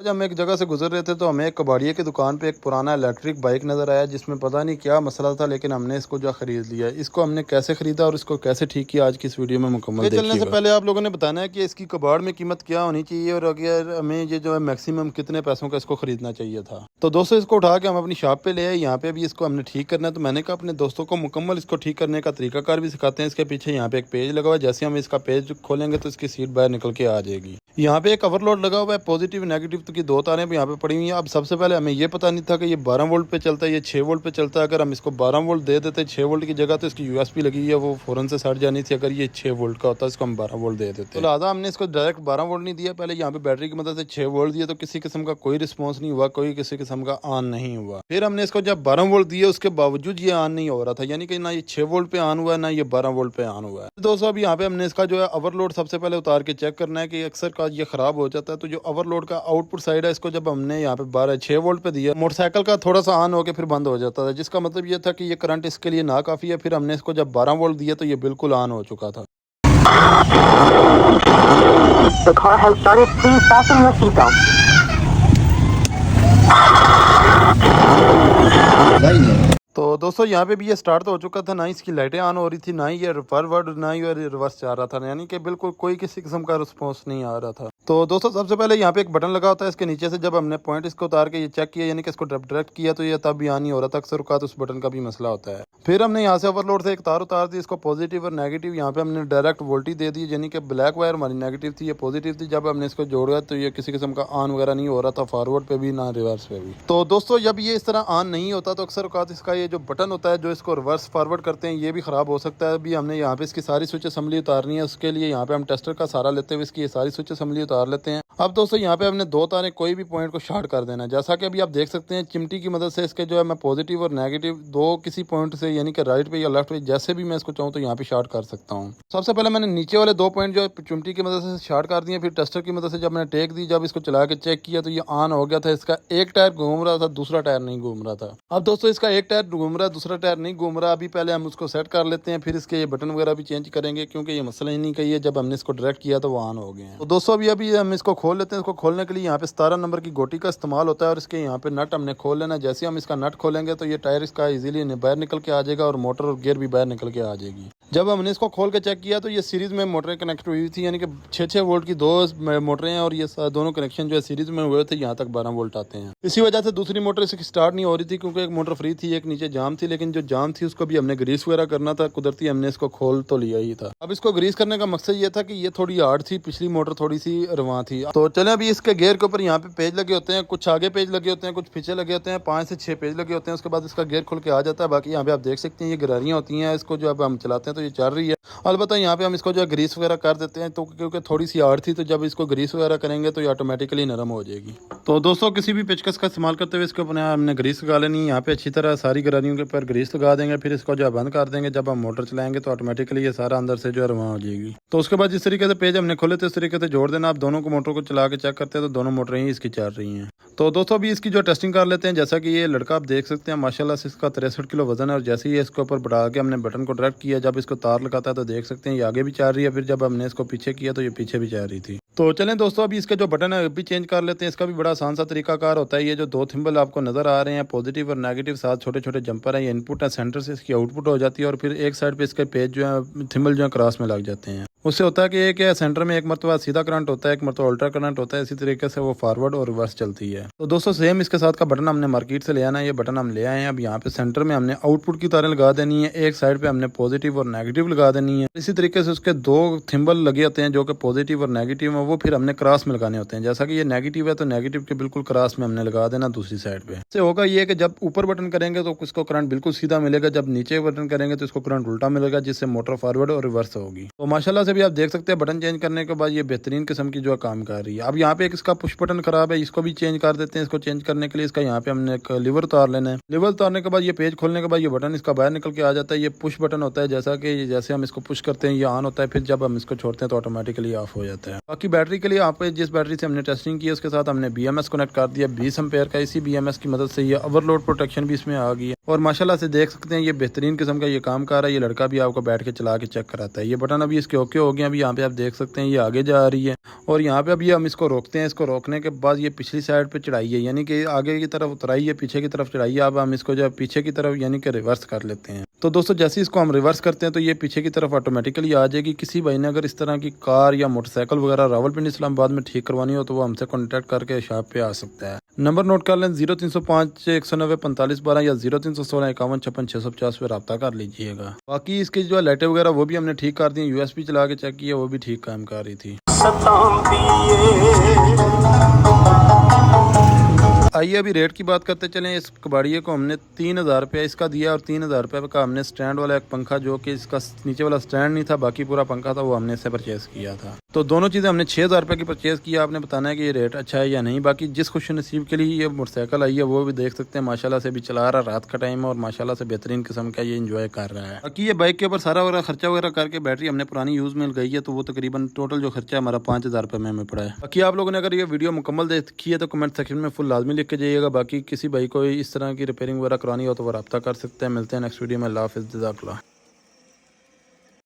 आज हम एक जगह से गुजर रहे थे तो हमें एक कबाड़िए की दुकान पे एक पुराना इलेक्ट्रिक बाइक नज़र आया जिसमें पता नहीं क्या मसला था, लेकिन हमने इसको जो ख़रीद लिया। इसको हमने कैसे ख़रीदा और इसको कैसे ठीक किया आज की इस वीडियो में मुकम्मल देखिएगा। चलने से पहले आप लोगों ने बताना है कि इसकी कबाड़ में कीमत क्या होनी चाहिए और अगर हमें ये जो है मैक्सिमम कितने पैसों का इसको ख़रीदना चाहिए था। तो दोस्तों इसको उठा के हम अपनी शॉप पे ले आए। यहाँ पे भी इसको हमने ठीक करना है, तो मैंने कहा अपने दोस्तों को मुकम्मल इसको ठीक करने का तरीकाकार भी सिखाते हैं। इसके पीछे यहाँ पे एक पेज लगा हुआ है, जैसे हम इसका पेज खोलेंगे तो इसकी सीट बाहर निकल के आ जाएगी। यहाँ पे एक ओवरलोड लगा हुआ है, पॉजिटिव नेगेटिव की दो तारें भी यहाँ पे पड़ी हुई हैं। अब सबसे पहले हमें ये पता नहीं था कि ये 12 वोल्ट पे चलता है, ये 6 वोल्ट पे चलता है। अगर हम इसको 12 वोल्ट दे देते 6 वोल्ट की जगह, तो इसकी यूएसपी लगी है वो फ़ौरन से सट जानी थी। अगर ये 6 वोल्ट का होता इसको हम 12 वोल्ट दे देते। तो लिहाजा हमने इसको डायरेक्ट 12 वोल्ट नहीं दिया, पहले यहाँ पे बैटरी की मदद से 6 वोल्ट दिया, तो किसी किस्म का कोई रिस्पॉन्स नहीं हुआ, कोई किसी किस्म का ऑन नहीं हुआ। फिर हमने इसको जब 12 वोल्ट दिए उसके बावजूद ये ऑन नहीं हो रहा था, यानी कि ना ये 6 वोल्ट पे ऑन हुआ है ना ये 12 वोल्ट पे ऑन हुआ है। दोस्तों अब यहाँ पे हमने इसका जो है ओवरलोड सबसे पहले उतार के चेक करना है कि अक्सर का ये खराब हो जाता है। तो जो ओवरलोड का आउटपुट साइड है, इसको जब हमने यहाँ पे 6 वोल्ट पे दिया, मोटरसाइकिल का थोड़ा सा ऑन होकर फिर बंद हो जाता था, जिसका मतलब ये था कि ये करंट इसके लिए ना काफ़ी है। फिर हमने इसको जब 12 वोल्ट दिया तो ये बिल्कुल ऑन हो चुका था। The car has started. Please fasten your seatbelt. तो दोस्तों यहाँ पे भी ये स्टार्ट तो हो चुका था, ना इसकी लाइटें ऑन हो रही थी, ना ही ये फॉरवर्ड ना ही ये रिवर्स जा रहा था, यानी कि बिल्कुल कोई किसी किस्म का रिस्पॉन्स नहीं आ रहा था। तो दोस्तों सबसे पहले यहाँ पे एक बटन लगा होता है इसके नीचे से, जब हमने पॉइंट इसको उतार के ये चेक किया, यानी कि इसको डायरेक्ट किया, तो ये तब भी ऑन नहीं हो रहा था। अक्सर औकात उस बटन का भी मसला होता है। फिर हमने यहाँ से ओवरलोड से एक तार उतार दी, इसको पॉजिटिव और नेगेटिव यहाँ पे हमने डायरेक्ट वोल्टेज दे दी, यानी कि ब्लैक वायर हमारी नेगेटिव थी, ये पॉजिटिव थी। जब हमने इसको जोड़ा तो ये किसी किस्म का ऑन वगैरह नहीं हो रहा था, फॉरवर्ड पे भी ना रिवर्स पे भी। तो दोस्तों जब ये इस तरह ऑन नहीं होता तो अक्सर औकात इसका ये जो बटन होता है जो इसको रिवर्स फॉरवर्ड करते हैं, ये भी ख़राब हो सकता है। अभी हमने यहाँ पे इसकी सारी स्विच असम्बली उतारनी है, उसके लिए यहाँ पे हम टेस्टर का सहारा लेते हुए इसकी ये सारी स्विच असम्बली उतार लेते हैं। अब दोस्तों यहाँ पे हमने दो तारें कोई भी पॉइंट को शॉर्ट कर देना है, जैसा कि अभी आप देख सकते हैं चिमटी की मदद से इसके जो है मैं पॉजिटिव और नेगेटिव दो किसी पॉइंट से, यानी कि राइट पे या लेफ्ट पे, जैसे भी मैं इसको चाहूँ तो यहाँ पे शॉर्ट कर सकता हूँ। सबसे पहले मैंने नीचे वाले दो पॉइंट जो है चिमटी की मदद से शॉर्ट कर दिए, फिर टेस्टर की मदद से जब मैंने टेक दी, जब इसको चला के चेक किया तो ये ऑन हो गया था। इसका एक टायर घूम रहा था, दूसरा टायर नहीं घूम रहा था। अब दोस्तों इसका एक टायर घूम रहा है, दूसरा टायर नहीं घूम रहा। अभी पहले हम उसको सेट कर लेते हैं, फिर इसके ये बटन वगैरह भी चेंज करेंगे, क्योंकि ये मसला ही नहीं कही है, जब हमने इसको डायरेक्ट किया तो वो ऑन हो गए हैं। तो दोस्तों अभी हम इसको खोल लेते हैं। इसको खोलने के लिए यहाँ पे 17 नंबर की गोटी का इस्तेमाल होता है और इसके यहाँ पे नट हमने खोल लेना। जैसे हम इसका नट खोलेंगे तो ये टायर इसका इजीली बाहर निकल के आ जाएगा और मोटर और गियर भी बाहर निकल के आ जाएगी। जब हमने इसको खोल के चेक किया तो ये सीरीज में मोटरें कनेक्ट हुई थी, यानी कि 6-6 वोल्ट की दो मोटरें हैं और ये दोनों कनेक्शन जो है सीरीज में हुए थे, यहाँ तक 12 वोल्ट आते हैं। इसी वजह से दूसरी मोटर इसकी स्टार्ट नहीं हो रही थी, क्योंकि एक मोटर फ्री थी, एक नीचे जाम थी। लेकिन जो जाम थी उसको भी हमने ग्रीस वगैरह करना था, कुदरती हमने इसको खोल तो लिया ही था। अब इसको ग्रीस करने का मकसद ये था कि ये थोड़ी हार्ड थी, पिछली मोटर थोड़ी सी रवां थी। तो चले अभी इसके गेयर के ऊपर यहाँ पे पेज लगे होते हैं, कुछ आगे पेज लगे होते हैं, कुछ पीछे लगे होते हैं, 5 से 6 पेज लगे होते हैं। उसके बाद इसका गेयर खुल के आ जाता है। बाकी यहाँ पे आप देख सकते हैं ये गिरारियाँ होती हैं, इसको जो अब हम चलाते हैं तो ये चल रही है। अलबत्ता यहाँ पे हम इसको जो है ग्रीस वगैरह कर देते हैं, तो क्योंकि थोड़ी सी हार्ड थी, तो जब इसको ग्रीस वगैरह करेंगे तो ये ऑटोमेटिकली नरम हो जाएगी। तो दोस्तों किसी भी पेचकस का इस्तेमाल करते हुए इसके ऊपर हमने ग्रीस लगा लेनी है। यहाँ पे अच्छी तरह सारी गिरारियों के ऊपर ग्रीस लगा देंगे, फिर इसको जो है बंद कर देंगे। जब हम मोटर चलाएंगे तो ऑटोमेटिकली ये सारा अंदर से जो है रवां हो जाएगी। तो उसके बाद जिस तरीके से पेज हमने खोले थे उस तरीके से जोड़ देना। आप दोनों को मोटर को चला के चेक करते हैं तो दोनों मोटरें ही इसकी चल रही हैं। तो दोस्तों अभी इसकी जो टेस्टिंग कर लेते हैं। जैसा कि ये लड़का आप देख सकते हैं माशाल्लाह से इसका 63 किलो वजन है, और जैसे ही इसके ऊपर बढ़ा के हमने बटन को डायरेक्ट किया, जब इसको तार लगाता है तो देख सकते हैं ये आगे भी चल रही है। फिर जब हमने इसको पीछे किया तो ये पीछे भी चल रही थी। तो चलें दोस्तों अभी इसके जो बटन है अभी चेंज कर लेते हैं। इसका भी बड़ा आसान सा तरीकाकार होता है। ये जो दो थिम्बल आपको नजर आ रहे हैं, पॉजिटिव और नेगेटिव, साथ छोटे छोटे जंपर है, ये इनपुट है, सेंटर से इसकी आउटपुट हो जाती है, और फिर एक साइड पे इसके पेज जो है थिम्बल जो है क्रॉस में लग जाते हैं। उससे होता है कि एक सेंटर में एक मरतबा सीधा करंट होता है, एक मरतबा अल्ट्रा करंट होता है। इसी तरीके से वो फॉरवर्ड और रिवर्स चलती है। तो दोस्तों सेम इसके साथ का बटन हमने मार्केट से ले आना है। ये बटन हम ले आए हैं। अब यहाँ पे सेंटर में हमने आउटपुट की तारें लगा देनी है, एक साइड पे हमने पॉजिटिव और नेगेटिव लगा देनी है। इसी तरीके से उसके दो थिम्बल लगे होते हैं जो कि पॉजिटिव और नेगेटिव है, वो फिर हमने क्रॉस में लगाने होते हैं। जैसा कि ये नेगेटिव है तो नेगेटिव के बिल्कुल क्रॉस में हमने लगा देना दूसरी साइड पे। इससे होगा ये कि जब ऊपर बटन करेंगे तो इसको करंट बिल्कुल सीधा मिलेगा, जब नीचे बटन करेंगे तो इसको करंट उल्टा मिलेगा, जिससे मोटर फॉरवर्ड और रिवर्स होगी। तो माशाल्लाह से भी आप देख सकते हैं बटन चेंज करने के बाद ये बेहतरीन किस्म की जो काम कर रही है। अब यहाँ पे एक इसका पुश बटन खराब है, इसको भी चेंज कर देते हैं। इसको चेंज करने के लिए इसका यहाँ पे हमने एक लिवर उतार लेना है। लिवर उतारने के बाद ये पेज खोलने के बाद ये बटन इसका बाहर निकल के आ जाता है। ये पुश बटन होता है, जैसा कि जैसे हम इसको पुश करते हैं ये ऑन होता है, फिर जब हम इसको छोड़ते हैं तो ऑटोमेटिकली ऑफ हो जाता है। बाकी बैटरी के लिए आप जिस बैटरी से हमने टेस्टिंग की उसके साथ हमने BMS कनेक्ट कर दिया 20 एम्पेयर का। इसी BMS की मदद से ये ओवरलोड प्रोटेक्शन भी इसमें आ गई है। और माशाल्लाह से देख सकते हैं ये बेहतरीन किस्म का ये काम कर रहा है। ये लड़का भी आपको बैठ के चला के चेक कराता है। ये बटन अभी इसके ओके हो गए। अभी यहाँ पे आप देख सकते हैं ये आगे जा रही है और यहाँ पे अभी हम इसको रोकते हैं। इसको रोकने के बाद ये पिछली साइड पे चढ़ाई है, यानी कि आगे की तरफ उतराई है, पीछे की तरफ चढ़ाई है। अब हम इसको जो पीछे की तरफ यानी कि रिवर्स कर लेते हैं। तो दोस्तों जैसे इसको हम रिवर्स करते हैं तो ये पीछे की तरफ ऑटोमेटिकली आ जाएगी। किसी भाई ने अगर इस तरह की कार या मोटरसाइकिल वगैरह रावलपिंडी इस्लामाबाद में ठीक करवानी हो तो वो हमसे कॉन्टैक्ट करके शॉप पे आ सकता है। नंबर नोट कर लें 0305 190 45 12 या 0316 51 56 650 पे रब्ता कर लीजिएगा। बाकी इसकी जो लाइटें वगैरह वो भी हमने ठीक कर दी। USB चला के चेक किया, वो भी ठीक काम कर रही थी। आइए अभी रेट की बात करते चलें। इस कबाड़िए को हमने 3000 रुपया इसका दिया और 3000 रुपये का हमने स्टैंड वाला एक पंखा, जो कि इसका नीचे वाला स्टैंड नहीं था बाकी पूरा पंखा था, वो हमने इससे परचेज़ किया था। तो दोनों चीज़ें हमने 6000 रुपये की परचेज़ किया। आपने बताना है कि ये रेट अच्छा है या नहीं। बाकी जिस खुश नसीब के लिए ये मोटरसाइकिल आई है वो भी देख सकते हैं माशाल्लाह से भी चला रहा, रात का टाइम है और माशाल्लाह से बेहतरीन किस्म का ये इंजॉय कर रहा है। बाकी ये बाइक के ऊपर सारा वगैरह खर्चा वगैरह करके बैटरी हमने पुरानी यूज़ में गई है, तो वो तकरीबन टोटल जो खर्चा हमारा 5000 रुपये में हमें पड़ा है। बाकी आप लोगों ने अगर ये वीडियो मुकम्मल देखी है तो कमेंट सेक्शन में फुल लाजमी लिख के जाइएगा। बाकी किसी भाई को इस तरह की रिपेयरिंग वगैरह करानी हो तो वो रब्ता कर सकते हैं। मिलते हैं नेक्स्ट वीडियो में। अल्लाह हाफ़िज़। जज़ाकल्लाह।